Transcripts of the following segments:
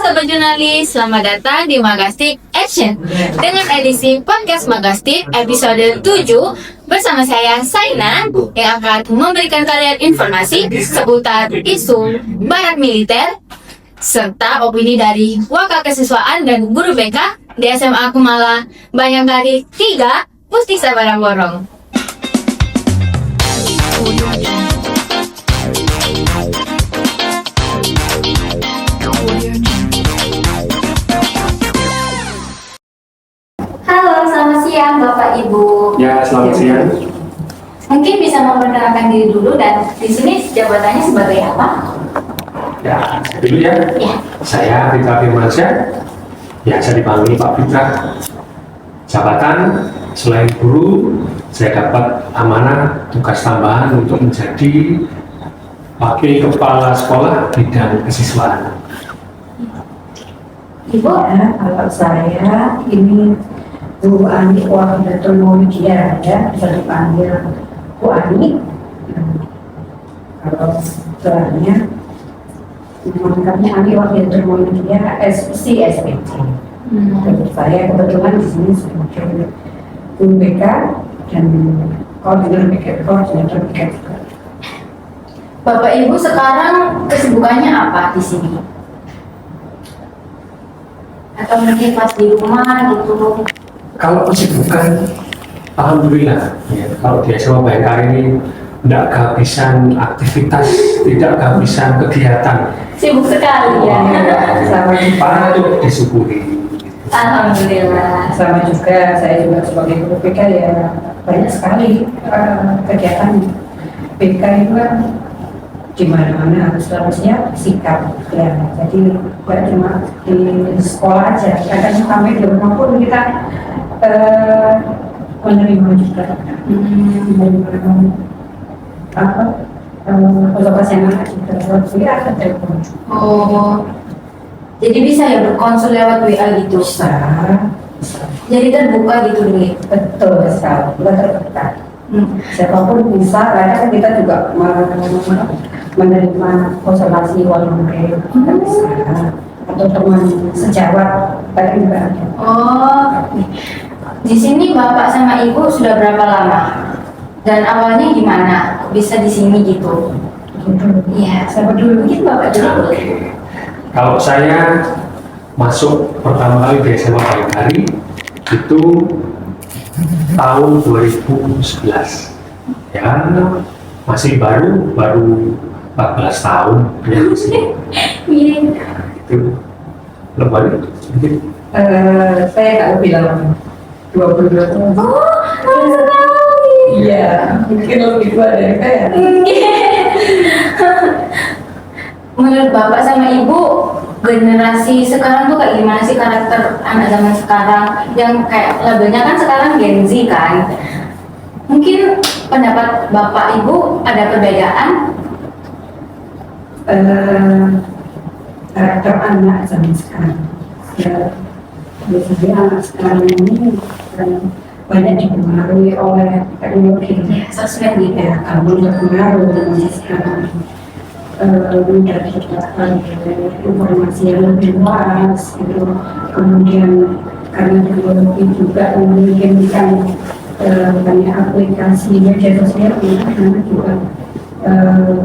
Sobat jurnalis, selamat datang di Magastik Action dengan edisi podcast Magastik episode 7 bersama saya Saina yang akan memberikan kalian informasi seputar isu barat militer serta opini dari wakil kesiswaan dan guru BK di SMA Kumala Banyak dari 3 Pustisa Barang-Borong. Halo, selamat siang Bapak Ibu. Ya, selamat siang. Mungkin bisa memperkenalkan diri dulu dan di sini jabatannya sebagai apa? Ya, dulu ya. Ya. Saya Fitra Firmansyah. Biasa dipanggil Pak Fitra. Jabatan selain guru, saya dapat amanah tugas tambahan untuk menjadi wakil kepala sekolah bidang kesiswaan. Ibu? Ya, kalau saya ini Bu Ani Wahidatul Mulia ya, bisa dipanggil Bu Ani. Kalau setelahnya namanya Ani Wahidatul Mulia SC SPC. Saya kebetulan di sini sebagai guru BK dan koordinator BK juga. Bapak Ibu sekarang kesibukannya apa di sini? Atau mungkin pas di rumah gitu? Kalau kesibukan, alhamdulillah. Ya, kalau di SMA Bayangkari ini tidak kehabisan aktivitas, tidak kehabisan kegiatan. Sibuk sekali ya. Sama juga, Patut disyukuri. Alhamdulillah. sama juga saya juga sebagai guru BK ya banyak sekali kegiatan BK itu kan di mana-mana harusnya sikap ya, jadi bukan cuma di sekolah aja, kadang sampai di rumah pun kita menerima juga menerima apa observasi anak juga lewat WA atau telepon. Oh, jadi bisa ya berkonsul lewat WA gitu? Bisa, Jadi terbuka gitu nih? betul sekali, kita terbuka. Siapapun bisa, kadang kita juga menerima observasi volunteer, kita bisa, atau teman sejawat, kadang juga ada. Oh, di sini Bapak sama Ibu sudah berapa lama? Dan awalnya gimana? Bisa di sini gitu? Gitu. Iya, siapa dulu mungkin Bapak dulu. Kalau saya masuk pertama kali di SMA Bayangkari itu tahun 2011. Ya, masih baru 14 tahun ya di sini. Iya. Itu lebih sedikit. Saya nggak lebih lama, 22 tahun. Oh, lama sekali. Iya, mungkin lebih tua dari saya. Menurut Bapak sama Ibu, generasi sekarang tuh kayak gimana sih karakter anak zaman sekarang? Yang kayak labelnya kan sekarang Gen Z kan? Mungkin pendapat Bapak Ibu ada perbedaan? Karakter anak zaman sekarang. Ya, biasanya anak sekarang ini banyak dipengaruhi oleh teknologi. Ya, sosmed gitu. Ya, kamu terpengaruh dengan sekarang. Mudah didapatkan informasi yang lebih luas gitu. Kemudian karena teknologi juga memungkinkan banyak aplikasi media sosial, karena juga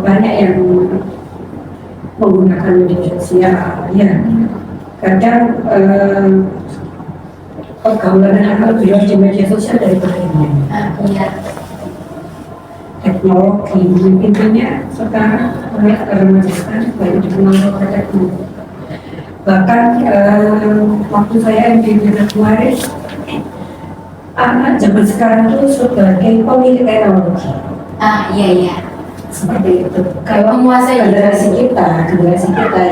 banyak yang menggunakan media sosial ya. Kadang pergaulan hal lebih luas di media sosial daripada ini. Iya. Teknologi intinya sekarang banyak remaja sekarang banyak dipengaruhi oleh teknologi. Bahkan waktu saya di kemarin, anak zaman sekarang itu sebagai pemilik teknologi. Iya iya. Seperti itu. Kalau Menguasai generasi kita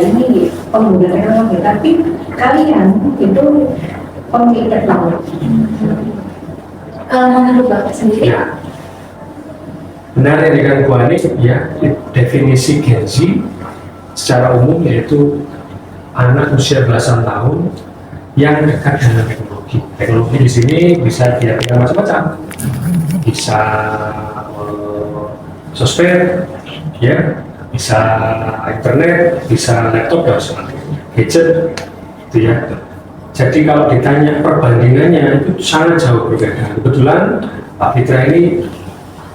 ini pengguna teknologi, tapi kalian itu pemilik teknologi. Kalau menurut Bapak sendiri? Ya. Benar yang dikatakan Bu Ani, ya, definisi Gen Z secara umum yaitu anak usia belasan tahun yang dekat dengan teknologi. Teknologi di sini bisa diartikan macam-macam, bisa sosmed, ya, bisa internet, bisa laptop dan sebagainya. gadget, gitu ya. Jadi kalau ditanya perbandingannya itu sangat jauh berbeda. Kebetulan Pak Fitra ini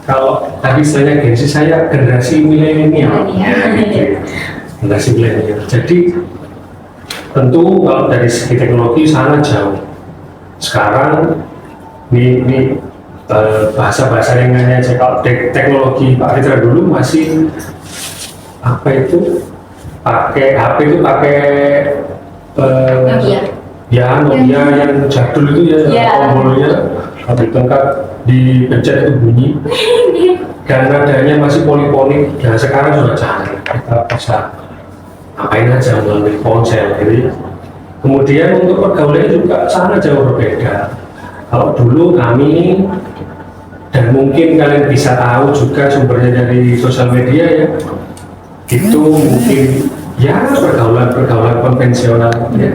kalau tadi saya generasi milenial, generasi milenial. Jadi tentu kalau dari segi teknologi sangat jauh. Sekarang ini bahasa ringannya aja. Kalau teknologi Pak Fitra dulu masih apa itu pakai HP itu pakai Nokia yang jadul itu ya, tombolnya habis tengkat dipencet itu bunyi dan nadanya masih polifonik. Dan sekarang sudah canggih, kita bisa ngapain aja melalui ponsel gitu ya. Kemudian untuk pergaulannya juga sangat jauh berbeda. Kalau dulu kami, dan mungkin kalian bisa tahu juga sumbernya dari sosial media ya, itu mungkin ya pergaulan konvensional ya,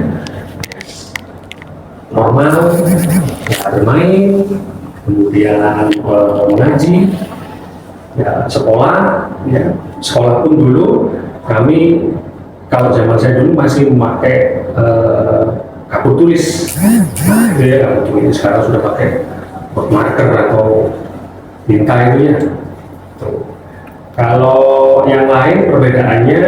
normal, ya bermain, kemudian mengaji, ya sekolah pun dulu kami, kalau zaman saya dulu masih memakai kartu tulis, gitu ya, kartu tulis. Sekarang sudah pakai marker atau tinta itu ya. Kalau yang lain perbedaannya,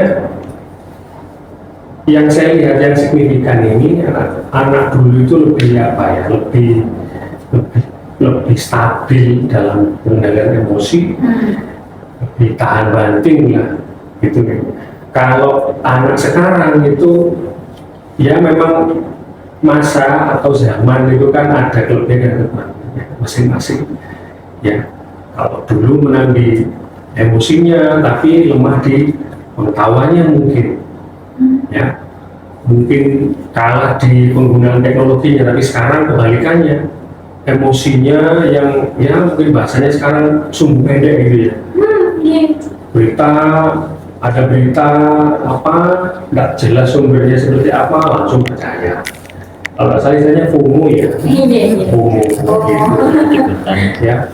yang saya lihat yang signifikan ini anak dulu itu lebih lebih stabil dalam mengendalikan emosi, lebih tahan banting lah gitu. Kalau anak sekarang itu ya memang masa atau zaman itu kan ada kelebihan dan kekurangannya masing-masing ya. Kalau dulu menang di emosinya tapi lemah di pengetahuannya mungkin ya, mungkin kalah di penggunaan teknologinya. Tapi sekarang kebalikannya, emosinya yang ya mungkin bahasanya sekarang sumbu pendek gitu ya. Ada berita apa nggak jelas sumbernya seperti apa langsung percaya. Kalau saya FOMO ya, FOMO gitu ya.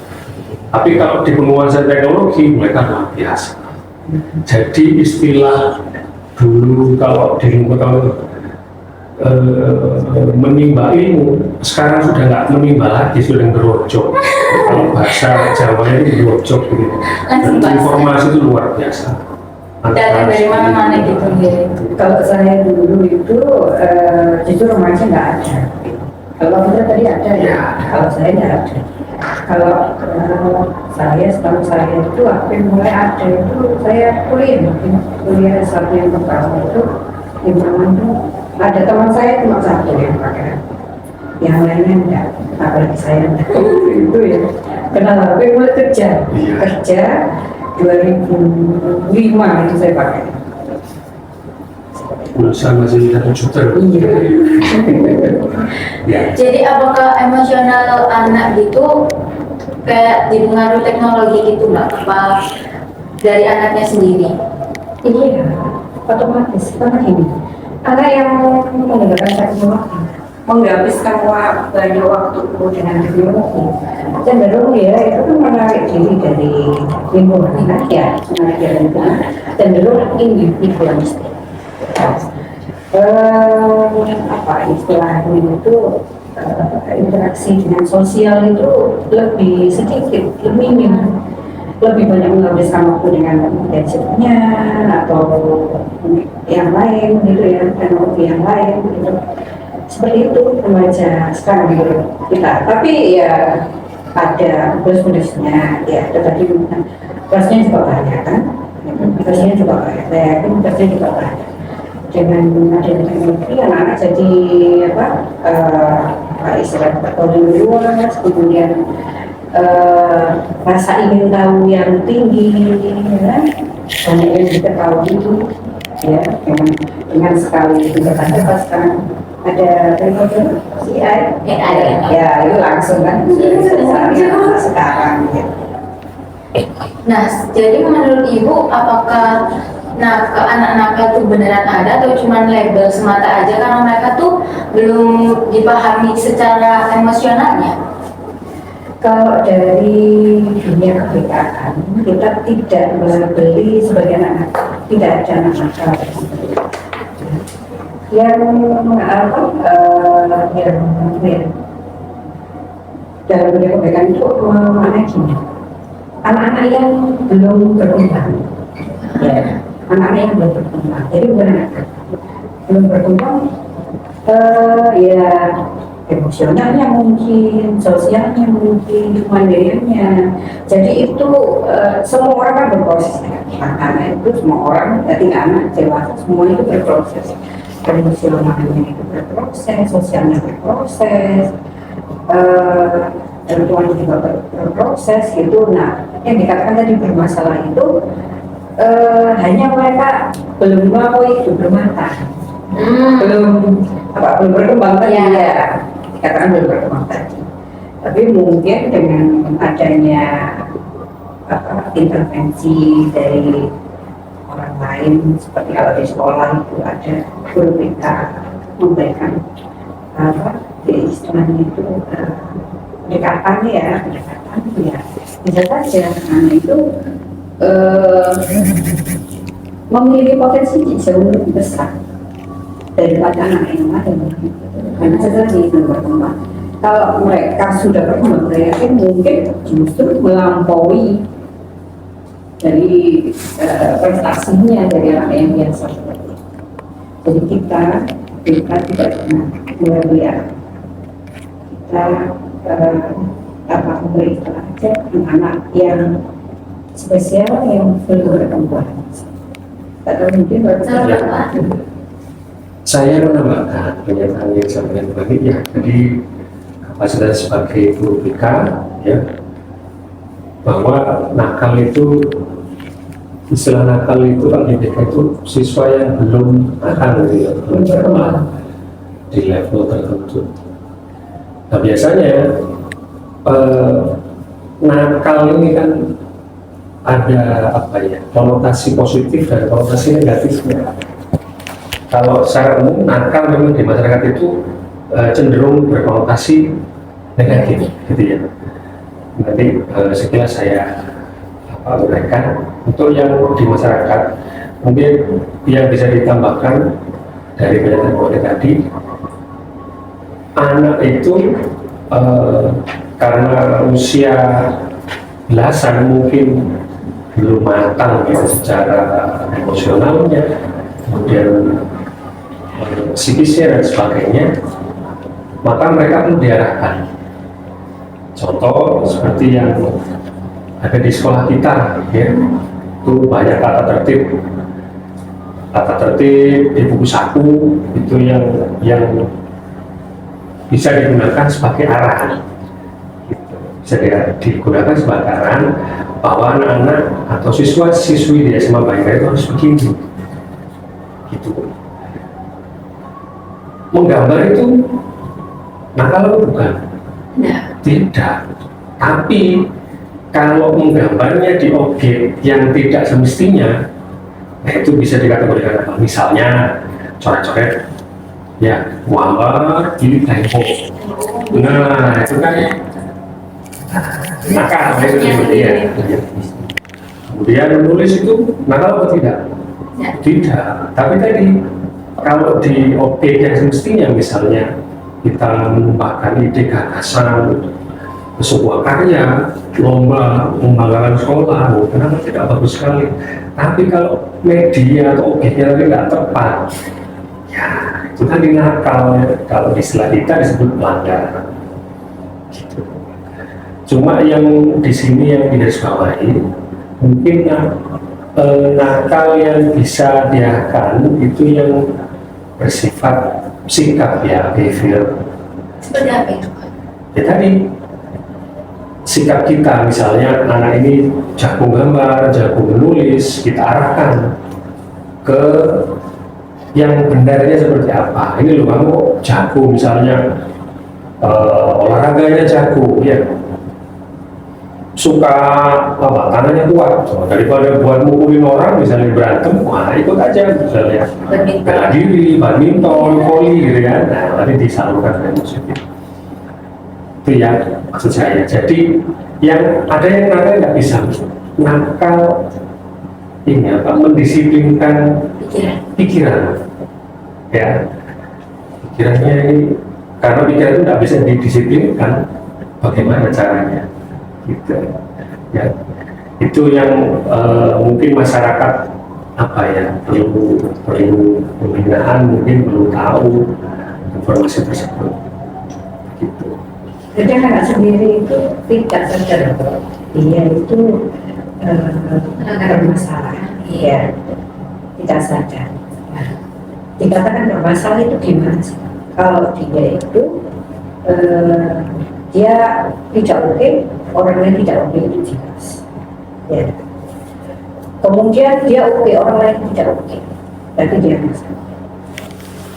Tapi kalau di penguasaan teknologi mereka luar biasa. Jadi istilah dulu kalau di ilmu menimba ilmu, sekarang sudah nggak menimba lagi, sudah ngerojok. Kalau bahasa Jawa itu ngerojok gitu. Dan informasi itu luar biasa. Dari mana-mana gitu. Kalau saya dulu itu justru remaja nggak ada. Kalau kita tadi ada ya, kalau saya nggak ada. Kalau setahu saya itu apa yang mulai ada itu saya kuliah satu yang pertama itu di mana itu ada teman saya cuma satu yang pakai, yang lainnya enggak, apalagi saya enggak. Itu ya. Kenapa? Tapi mulai kerja 2005 itu saya pakai. Pulsa masih 1 juta. Ya. Jadi apakah emosional anak gitu kayak dipengaruhi teknologi gitu nggak? Apa dari anaknya sendiri? Iya, otomatis karena ini anak yang menggunakan teknologi menghabiskan banyak waktu dengan teknologi, cenderung ya itu kan menarik diri dari lingkungan ya, menarik dari lingkungan, cenderung individualistik. Apa istilahnya itu interaksi dengan sosial itu lebih sedikit, lebih minim, lebih banyak menghabiskan waktu dengan gadgetnya atau yang lain gitu ya, teknologi yang lain gitu. Seperti itu remaja sekarang gitu kita. Tapi ya ada plus-minusnya ya, tadi plusnya juga banyak kan, plusnya juga banyak, saya yakin plusnya juga banyak. Dengan adanya teknologi anak-anak jadi istilah berkembang luas, kemudian rasa ingin tahu yang tinggi, ya, banyak yang diketahui itu, ya, dengan sekali kita sekarang ada teknologi AI, ya itu langsung kan, sekarang. Ya. Nah, jadi menurut Ibu apakah ke anak-anak itu beneran ada atau cuma label semata aja karena mereka tuh belum dipahami secara emosionalnya? Kalau dari dunia kebijakan kita tidak membeli sebagai anak-anak, tidak ada anak-anak. yang apa yang ya, dalam dunia kebaikan itu mana gini, anak-anak yang belum berkembang, ya, anak-anak yang belum berkembang, jadi bukan anak belum berkembang, ya emosionalnya mungkin, sosialnya mungkin, mandirinya. Jadi itu semua orang kan berproses, anak itu semua orang, jadi anak dewasa semua itu berproses, emosionalnya itu berproses, sosialnya berproses, tentuan juga berproses gitu. Nah, yang dikatakan tadi bermasalah itu hanya mereka belum mau itu bermatang, belum berkembang tadi ya, dikatakan belum berkembang tadi. Tapi mungkin dengan adanya intervensi dari orang lain, seperti kalau di sekolah itu ada guru kita memberikan istilahnya itu pendekatan ya, bisa saja anak itu memiliki potensi jauh lebih besar daripada anak yang lain, karena setelah itu berkembang. Kalau mereka sudah berkembang, saya yakin mungkin justru melampaui dari prestasinya dari anak yang biasa. Jadi kita tidak pernah melihat, kita memberi aja anak yang spesial yang belum berkembang. Atau mungkin Saya menambahkan pernyataan yang disampaikan tadi ya, jadi kapasitas sebagai guru BK ya, bahwa nakal itu, istilah nakal itu kalau di BK itu siswa yang belum nakal gitu ya, belum berkembang di level tertentu. Nah biasanya nakal ini kan ada apa ya, konotasi positif dan konotasi negatifnya. Kalau secara umum nakal memang di masyarakat itu cenderung berkonotasi negatif, gitu ya. Nanti sekilas saya uraikan untuk yang di masyarakat. Mungkin yang bisa ditambahkan dari pernyataan tadi, anak itu karena usia belasan mungkin belum matang ya, secara emosionalnya, kemudian psikisnya dan sebagainya, maka mereka pun diarahkan. Contoh seperti yang ada di sekolah kita, ya, itu banyak tata tertib di buku saku itu yang bisa digunakan sebagai arahan, bisa digunakan sebagai arahan bahwa anak-anak atau siswa-siswi di SMA Bayangkara itu harus begini, gitu. Menggambar itu nakal atau bukan? Tidak. Tapi kalau menggambarnya di objek yang tidak semestinya, nah itu bisa dikategorikan apa? Misalnya coret-coret, ya, gambar di tempo. Nah itu kan nakal, itu ya. Kemudian menulis itu nakal atau tidak? Tidak. Tapi tadi kalau di objek yang semestinya, misalnya kita menumpahkan ide gagasan sebuah karya, lomba membanggakan sekolah, kenapa tidak bagus sekali. Tapi kalau media atau objeknya tadi nggak tepat, ya itu tadi nakal. Kalau istilah kita disebut pelanggaran. Gitu. Cuma yang di sini yang digarisbawahi, mungkin nakal yang bisa diarahkan itu yang bersifat sikap ya, behavior. Seperti apa itu? Ya tadi sikap kita, misalnya anak ini jago gambar, jago menulis, kita arahkan ke yang benarnya seperti apa. Ini loh, kamu kok jago, misalnya olahraganya jago, ya suka apa, tangannya kuat, daripada buat mukulin orang misalnya berantem, wah ikut aja misalnya bela diri, badminton, voli gitu kan. Nah nanti disalurkan dengan positif. Itu yang maksud saya. Jadi yang ada yang nakal nggak bisa nakal ini apa, mendisiplinkan pikiran ya. kiranya ini karena pikiran itu nggak bisa didisiplinkan, bagaimana caranya gitu ya. Itu yang mungkin masyarakat apa ya, perlu pembinaan, mungkin perlu tahu informasi tersebut gitu. Jadi anak sendiri itu tidak sadar bahwa dia itu bermasalah, iya, tidak sadar. Nah, dikatakan bermasalah itu gimana sih? Kalau dia itu dia tidak oke, orang lain tidak oke, itu jelas. Ya. Kemudian dia oke, orang lain tidak oke, berarti dia masalah.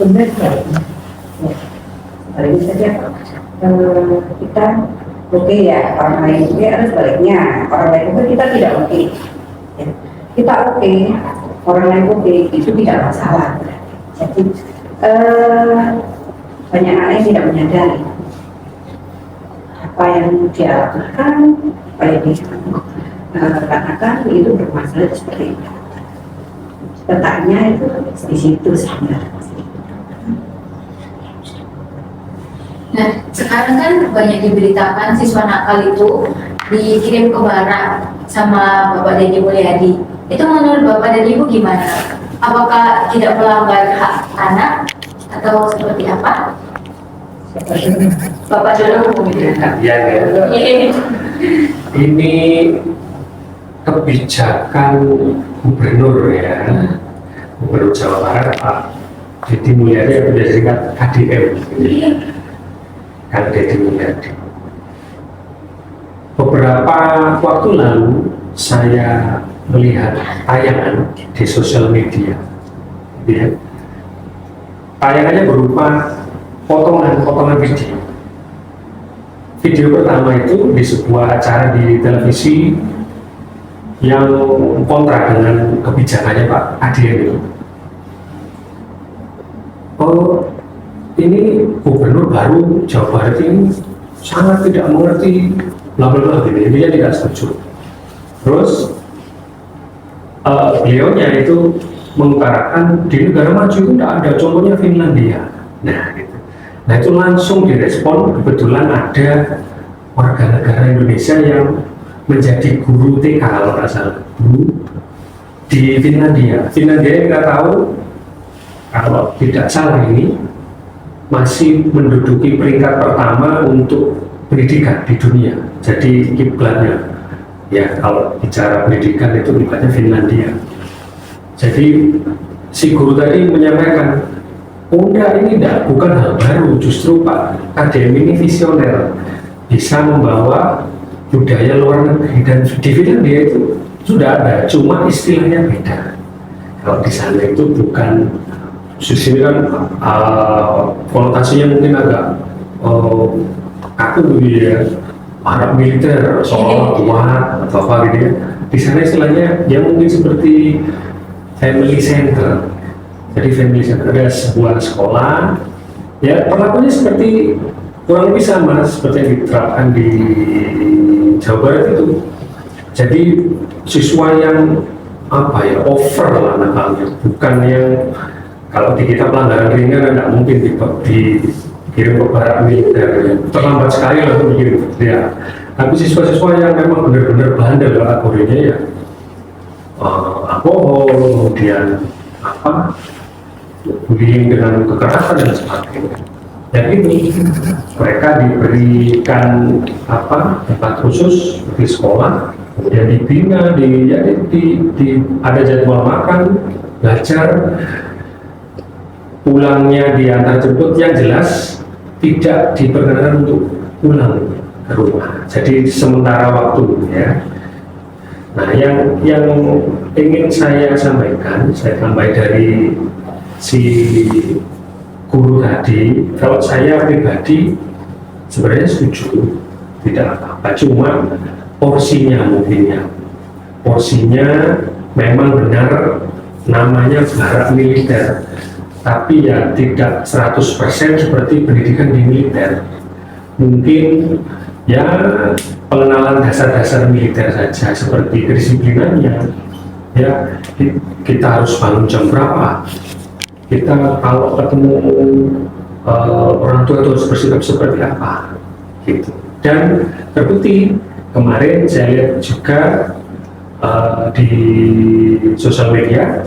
Benar baiknya. Ya. Sebaliknya saja kita oke ya, orang lain oke, harus sebaliknya orang lain oke, kita tidak oke. Ya. Kita oke, orang lain oke, itu tidak masalah. Jadi banyak anak yang tidak menyadari apa yang dia lakukan, apa yang dia katakan itu bermasalah seperti itu. Letaknya itu di situ sebenarnya. Nah, sekarang kan banyak diberitakan siswa nakal itu dikirim ke barat sama Bapak dan Ibu Mulyadi. Itu menurut Bapak dan Ibu gimana? Apakah tidak melanggar hak anak atau seperti apa? Bapak dulu mungkin. Ya, ini kebijakan gubernur ya, Gubernur Jawa Barat Pak Deddy Mulyadi atau biasa disingkat KDM, Kang Deddy Mulyadi. Beberapa waktu lalu saya melihat tayangan di sosial media, ya. Tayangannya berupa potongan video. Video pertama itu di sebuah acara di televisi yang kontra dengan kebijakannya Pak Adiem itu. Oh, ini gubernur baru Jawa Barat ini sangat tidak mengerti bla bla bla gitu, intinya tidak setuju. Terus beliaunya itu mengutarakan di negara maju itu tidak ada, contohnya Finlandia. Nah, gitu. Nah itu langsung direspon, kebetulan ada warga negara Indonesia yang menjadi guru TK kalau nggak salah, guru di Finlandia. Finlandia kita tahu kalau tidak salah ini masih menduduki peringkat pertama untuk pendidikan di dunia. Jadi kiblatnya ya kalau bicara pendidikan itu kiblatnya Finlandia. Jadi si guru tadi menyampaikan, oh enggak, ini enggak, bukan hal baru, justru Pak KDM ini visioner, bisa membawa budaya luar negeri, dan di Finlandia itu sudah ada, cuma istilahnya beda. Kalau di sana itu bukan, di sini kan konotasinya mungkin agak kaku ya, Arab militer, soal kuat atau apa gitu ya. Di sana istilahnya ya mungkin seperti family center. Jadi family center ada sebuah sekolah, ya perlakuannya seperti kurang lebih sama seperti yang diterapkan di Jawa Barat itu. Jadi siswa yang apa ya, over lah nakalnya, bukan yang kalau di kita pelanggaran ringan tidak mungkin dikirim ke barat militer, ya. Terlambat sekali langsung dikirim ya. Tapi siswa-siswa yang memang benar-benar bandel kategorinya ya, alkohol, kemudian apa, bullying dengan kekerasan dan sebagainya. Dan ini mereka diberikan apa, tempat khusus di sekolah, kemudian dibina, ada jadwal makan, belajar, pulangnya diantar jemput, yang jelas tidak diperkenankan untuk pulang ke rumah. Jadi sementara waktu ya. Nah, yang ingin saya sampaikan, saya tambah dari si guru tadi, kalau saya pribadi sebenarnya setuju, tidak apa-apa, cuma porsinya mungkin ya, porsinya memang benar namanya barat militer, tapi ya tidak 100% seperti pendidikan di militer. Mungkin ya pengenalan dasar-dasar militer saja, seperti kedisiplinannya ya, kita harus bangun jam berapa, kita kalau ketemu orang tua itu harus bersikap seperti apa gitu. Dan terbukti kemarin saya lihat juga di sosial media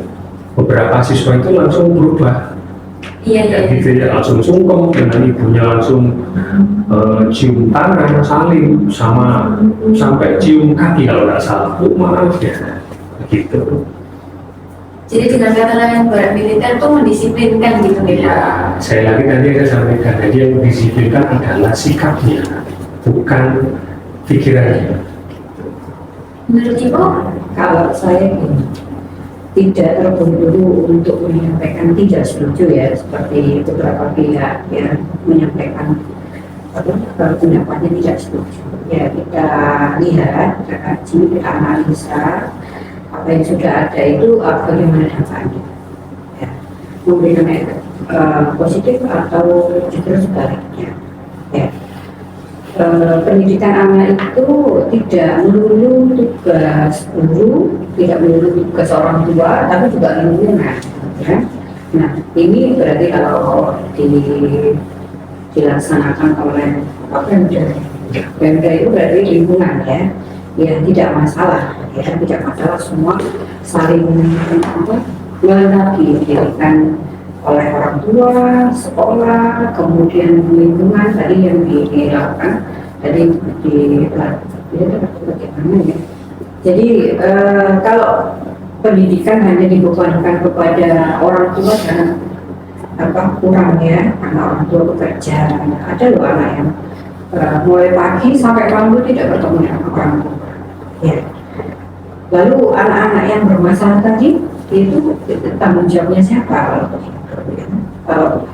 beberapa siswa itu langsung berubah. Iya. Gitu ya, langsung sungkem dengan ibunya, langsung cium tangan, saling sama, sampai cium kaki kalau nggak salah. Maaf ya, begitu. Jadi dengan kata lain, barat militer itu mendisiplinkan gitu Ya, ya. saya lagi tadi saya sampaikan, jadi yang didisiplinkan adalah sikapnya, bukan pikirannya. Menurut Ibu? Kalau saya ini tidak terburu-buru untuk menyampaikan tidak setuju ya, seperti beberapa pihak yang menyampaikan pendapatnya tidak setuju. Ya, kita lihat, kita kaji, kita analisa apa yang sudah ada itu bagaimana dampaknya. Ya, memberikan efek positif atau justru sebaliknya. Ya. Pendidikan anak itu tidak melulu tugas guru, tidak melulu tugas orang tua, tapi juga lingkungan. Ya. Nah, ini berarti kalau dilaksanakan oleh Pemda, Pemda itu berarti lingkungan ya, ya tidak masalah, ya tidak masalah, semua saling melengkapi pendidikan oleh orang tua, sekolah, kemudian lingkungan tadi yang dilakukan tadi bagaimana ya. Jadi kalau pendidikan hanya dibebankan kepada orang tua dan kurang ya, karena orang tua bekerja. Ada loh anak yang mulai pagi sampai malam tidak bertemu dengan orang tua. Ya. Lalu anak-anak yang bermasalah tadi itu tanggung jawabnya siapa? Kalau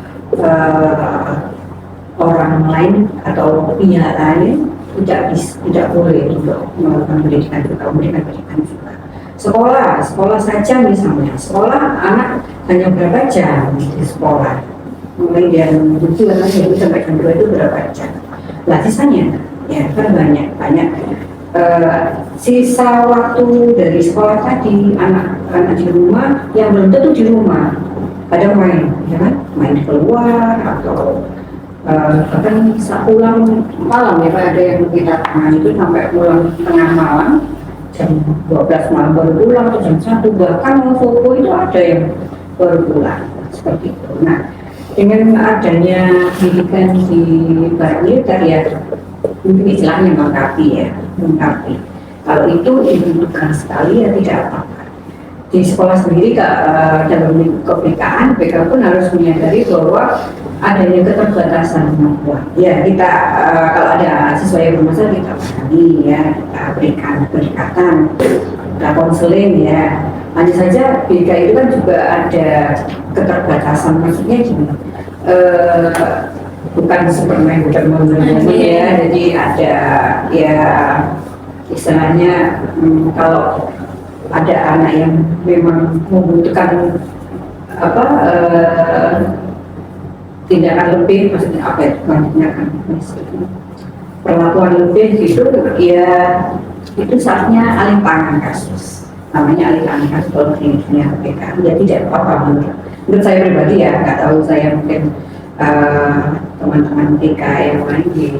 orang lain atau pihak lain tidak boleh untuk melakukan pendidikan juga, memberikan pendidikan juga. Sekolah saja misalnya, sekolah anak hanya berapa jam di sekolah, mulai dari 7 sampai jam 2 itu berapa jam. Lah sisanya ya kan banyak sisa waktu dari sekolah tadi anak di rumah yang belum tentu di rumah, ada main ya kan, main keluar atau bahkan pulang malam ya kan, ada yang kita itu sampai pulang tengah malam jam 12 malam baru pulang atau jam 1, bahkan mau subuh itu ada yang baru pulang seperti itu. Nah, dengan adanya pendidikan di barat militer ya mungkin istilahnya melengkapi. Kalau itu dibutuhkan sekali ya tidak apa-apa. Di sekolah sendiri dalam kebijakan BK pun harus menyadari bahwa adanya keterbatasan kemampuan. Ya kita kalau ada siswa yang bermasalah kita tangani ya, kita berikan pendekatan, kita konseling ya. Hanya saja BK itu kan juga ada keterbatasan, maksudnya gini. Bukan Superman ya, jadi ada ya istilahnya kalau ada anak yang memang membutuhkan tindakan lebih, maksudnya apa itu tindakan perlakuan lebih gitu ya, itu saatnya alih tangan kasus, namanya alih tangan kasus kalau di dunia PK ya tidak apa-apa menurut saya pribadi ya, nggak tahu saya mungkin teman-teman PK yang lain di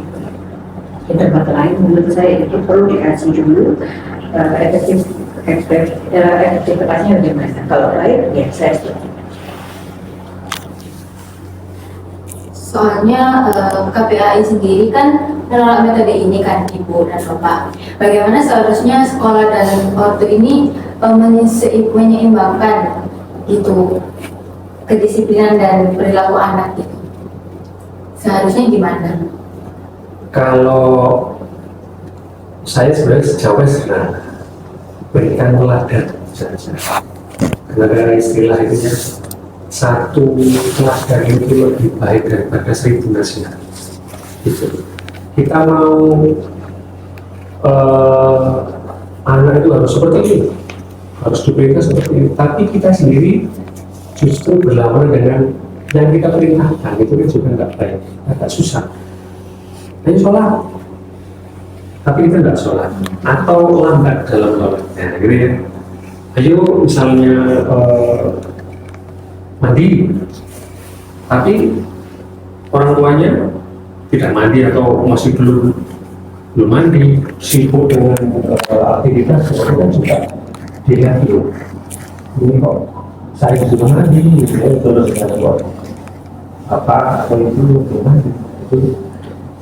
tempat lain, menurut saya itu perlu dikaji dulu efektivitasnya bagaimana. Kalau lain ya saya setuju. Soalnya KPAI sendiri kan menolak metode ini kan Ibu dan Bapak. Bagaimana seharusnya sekolah dan ortu ini menyeimbangkan gitu kedisiplinan dan perilaku anak gitu. Seharusnya gimana? Kalau saya sebenarnya sejauh ini berikan teladan saja. Karena istilah itu ya, satu teladan itu lebih baik daripada 1000 nasihat. Gitu. Kita mau anak itu harus seperti ini, harus diberikan seperti ini. Tapi kita sendiri justru berlawan dengan yang kita perintahkan, itu kan juga nggak baik, agak susah. Ayo sholat, tapi kita nggak sholat atau lambat dalam sholatnya, gitu ya. Ayo misalnya mandi, tapi orang tuanya tidak mandi atau masih belum mandi, sibuk dengan aktivitas, kemudian juga dilihat dulu, ini kok saya sudah mandi, terus buat apa atau itu belum mandi, itu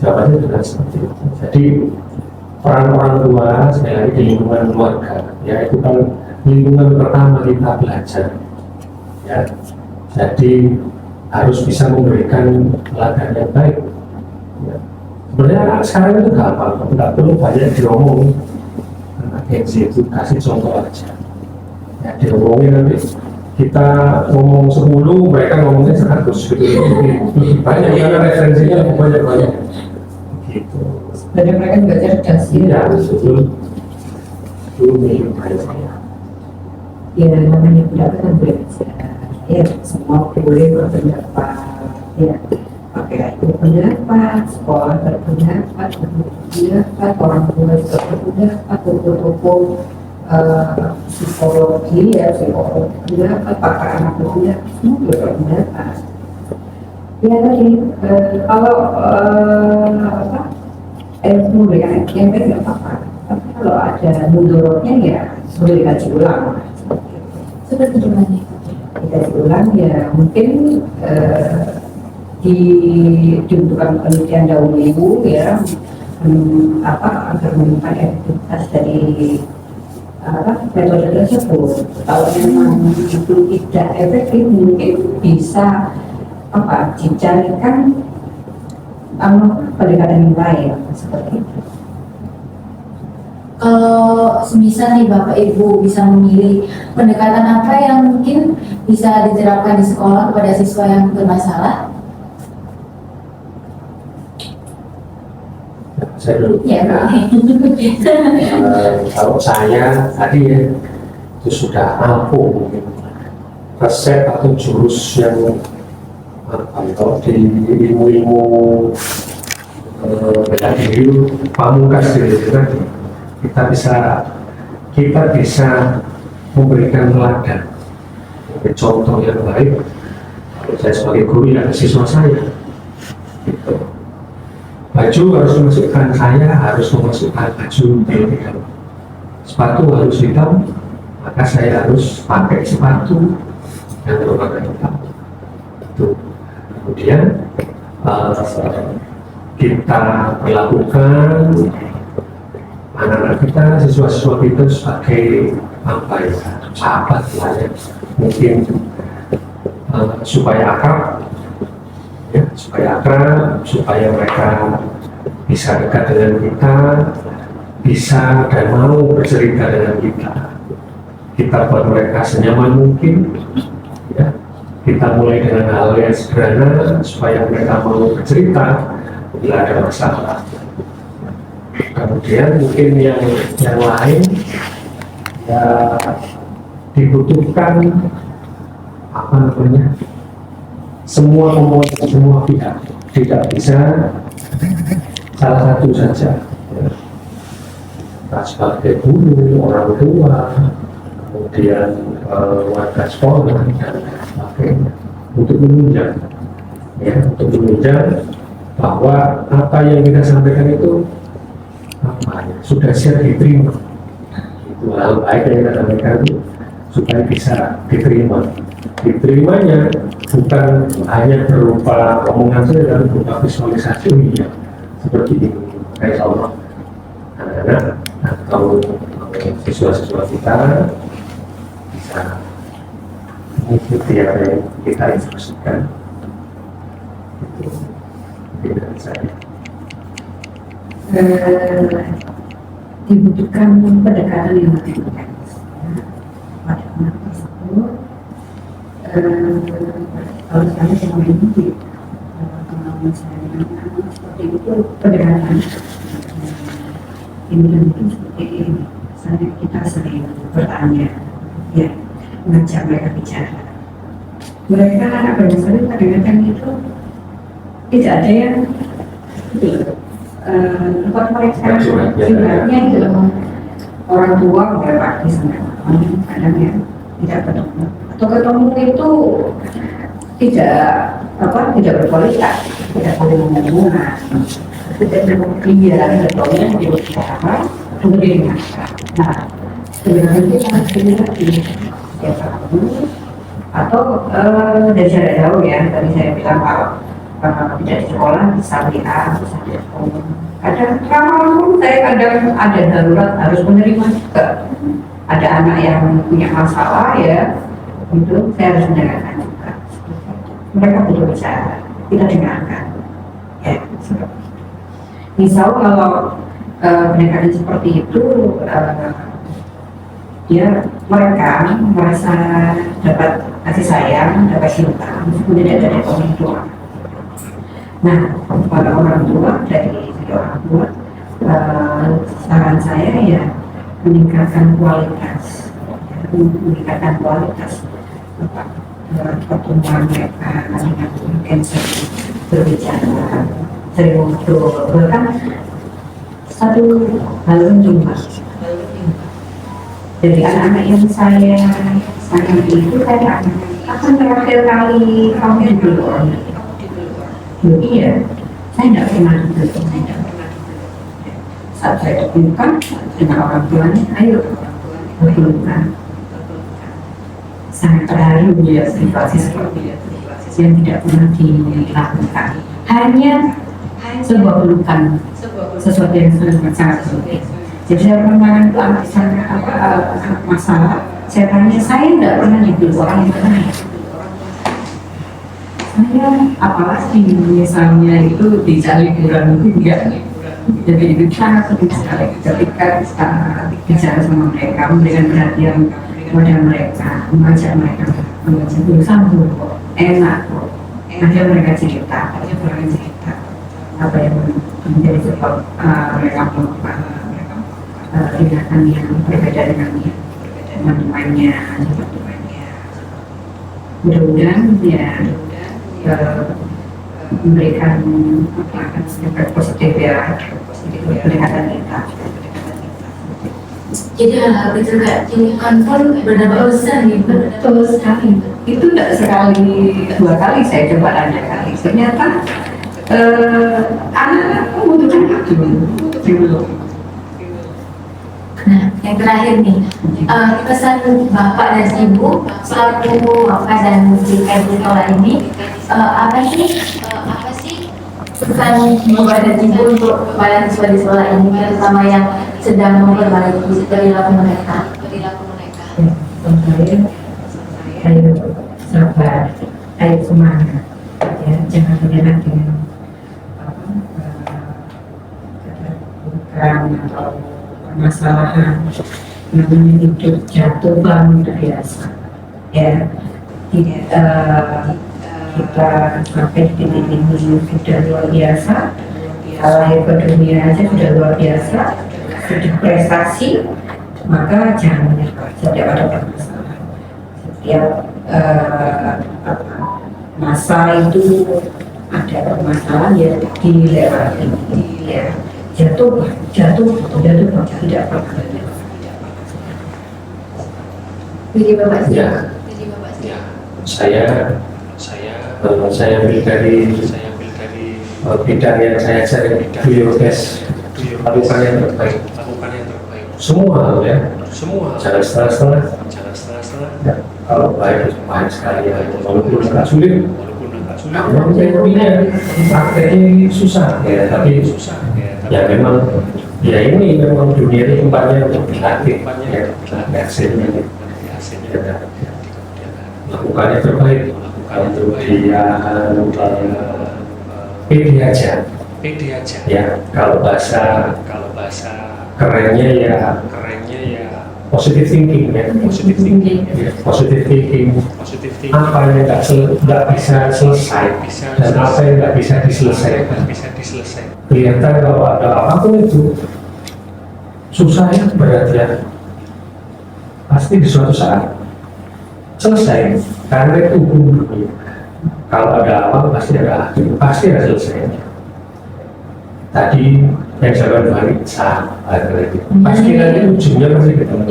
jawabannya juga seperti itu. Jadi peran orang tua sekali lagi di lingkungan keluarga, ya itu kan lingkungan pertama kita belajar, ya. Jadi harus bisa memberikan teladan yang baik. Ya. Sebenarnya sekarang itu gampang, tidak perlu banyak diomong. Anak Gen Z itu kasih contoh aja. Ya, diomongin nanti kita ngomong 10, mereka ngomongnya 100 gitu. Lebih banyak karena referensinya lebih banyak. Gitu. Dan mereka juga cerdas Iya, betul. Itu milik saya. ya, namanya pendapat kan bebas ya, semua boleh berpendapat ya, pakai itu pendapat, sekolah berpendapat, orang tua juga berpendapat, toko-toko psikologi ya, psikolog berpendapat, pakar anak berpendapat, semua berpendapat ya. Tadi kalau memberikan yang baik nggak apa-apa, tapi kalau ada mundurnya ya boleh dikaji ulang. Seperti gimana? Dikaji ulang ya mungkin dibutuhkan penelitian dahulu ya, agar menemukan efektivitas dari metode tersebut. Kalau memang itu tidak efektif, mungkin bisa dicarikan pendekatan yang lain seperti itu. Kalau semisal nih Bapak Ibu bisa memilih pendekatan apa yang mungkin bisa diterapkan di sekolah kepada siswa yang bermasalah? Saya dulu. Ya, Kalau saya tadi ya, itu sudah ampuh mungkin resep atau jurus yang kalau di ilmu-ilmu bela diri pamungkas diri tadi, kita bisa memberikan teladan, contoh yang baik. Kalau saya sebagai guru ya siswa saya, gitu. Baju harus memasukkan, saya harus memasukkan baju hitam, sepatu harus hitam, maka saya harus pakai sepatu yang berwarna hitam. Itu. Kemudian kita perlakukan anak-anak kita, siswa-siswa kita sebagai sahabat lah ya, mungkin supaya akrab, ya, supaya mereka bisa dekat dengan kita, bisa dan mau bercerita dengan kita buat mereka senyaman mungkin, ya. Kita mulai dengan hal yang sederhana supaya mereka mau bercerita bila ada masalah. Kemudian mungkin yang lain ya dibutuhkan semua komponen, semua pihak, tidak bisa salah satu saja. Kita sebagai guru, orang tua, kemudian warga sekolah dan sebagainya, untuk menunjang bahwa apa yang kita sampaikan itu sudah siap diterima. Itu hal baik yang kita sampaikan itu supaya bisa diterima. Diterimanya bukan hanya berupa omongan saja, tapi berupa visualisasi ya, seperti ini. Kayak Allah, anak-anak atau siswa-siswa kita bisa mengikuti apa yang kita instruksikan. Itu dari saya. Dibutuhkan pendekatan yang lebih intens pada anak tersebut. Kalau saya selama ini pengalaman saya dengan anak seperti itu, pendekatan ini seperti ini. Kita sering bertanya, ya, mengajak mereka bicara. Mereka anak bermasalah kadang-kadang itu tidak ada yang tempat mereka sebenarnya itu orang tua udah pasti sampai kadang ya tidak ketemu, atau ketemu itu tidak tidak berkualitas, tidak saling menghubungkan, tidak berkegiatan, tidak berbicara, kemudian nah sebenarnya kita harus lagi setiap tahun atau dari jarak jauh ya, tadi saya bilang kalau tidak di sekolah bisa WA, bisa telepon. Kadang kalau saya kadang ada darurat harus menerima juga, ada anak yang punya masalah ya, itu saya harus mendengarkan juga. Mereka butuh bicara, kita dengarkan ya. Misal kalau pendekatan seperti itu ya mereka merasa dapat kasih sayang, dapat cinta, meskipun tidak dari orang tua. Nah, pada orang tua, dari orang tua, saran saya ya meningkatkan kualitas, pertemuan mereka dengan mungkin berbicara, sering ngobrol, bahkan satu hal jumpa. Jadi anak-anak yang saya sayang itu saya akan terakhir kali kamu dulu orang itu. Iya, saya tidak pernah dulu. Saat saya temukan dengan orang tuanya, ayo berpelukan. Sangat terharu melihat situasi seperti itu yang tidak pernah dilakukan. Hanya sebuah pelukan, sesuatu yang sangat penting. Jadi saya pernah itu anak masalah, saya tanya, saya tidak pernah dipeluk orang yang lain. Saya apalagi misalnya itu di liburan itu enggak. Jadi itu sangat penting sekali ketika kita bicara sama mereka, memberikan perhatian kepada mereka, mengajak mereka bersambung, enak, nanti mereka cerita apa yang menjadi sebab mereka melakukan tindakan yang berbeda dengan teman-temannya. Mudah-mudahan ya memberikan efek positif ya pendekatan kita. Jadi hal-hal itu kayak tindakan pun berdampak besar nih. Betul sekali. Itu tidak sekali, dua kali saya coba tanya kali. Ternyata anak-anak membutuhkan dulu. Nah, yang terakhir nih, pesan Bapak dan Ibu selaku Bapak dan Ibu di sekolah ini, apa sih pesan Bapak dan Ibu untuk para siswa di sekolah ini, terutama yang sedang memperbaiki perilaku mereka? Ayo sabar, ayo semangat, ya jangan menyerah dengan bukan atau permasalahan, namanya hidup jatuh bangun biasa, ya tidak kita sampai di titik ini sudah luar biasa, kalau ke dunia aja sudah luar biasa, sudah prestasi, maka jangan menyerah setiap ada permasalahan. Setiap masa itu ada permasalahan ya dilewati, ya jatuh tidak pernah. Jadi Bapak sih. Ya, saya ambil dari bidang yang saya cari biokes, lakukan yang terbaik. Semua hal ya, jangan setengah-setengah. Ya, kalau baik sekali ya, walaupun agak sulit. Memang teorinya, prakteknya susah ya, tapi ya memang ya ini memang dunia ini tempatnya untuk dilatih ya, hasilnya ya, lakukan yang terbaik. Kemudian pede aja ya, kalau bahasa kerennya ya positive thinking ya, positive thinking. Apa yang nggak bisa selesai dan apa yang nggak bisa diselesaikan. Kelihatan kalau ada apapun itu susahnya berat ya, pasti di suatu saat selesai, karena itu hukum dunia. Kalau ada awal pasti ada akhir, pasti ada selesainya. Tadi yang saya balik sabar, pasti nanti ujungnya pasti ketemu.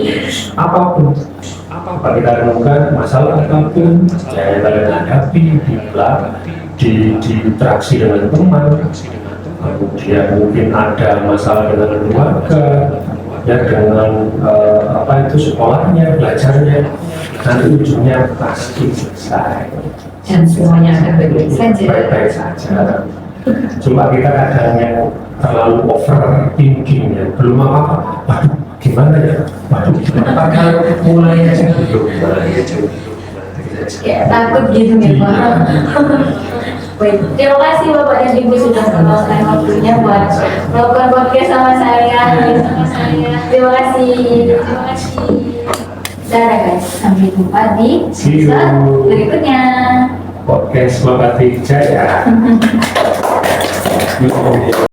Apapun apa kita temukan masalah apapun, jangan kalian hadapi di belakang, diinteraksi dengan teman, kemudian mungkin ada masalah dengan keluarga, ya dengan apa itu sekolahnya, belajarnya, nanti ujungnya pasti selesai. Dan semuanya akan baik-baik saja. Baik-baik saja. Cuma kita kadang yang terlalu overthinking ya, belum apa-apa, waduh gimana ya, waduh apakah mulai aja belum mulai aja. Kayak takut gitu ya Pak. Baik, terima kasih Bapak dan Ibu sudah meluangkan waktunya buat melakukan podcast sama saya. Terima kasih. Dadah guys, sampai jumpa di See you. episode berikutnya. Podcast Lokati Jaya.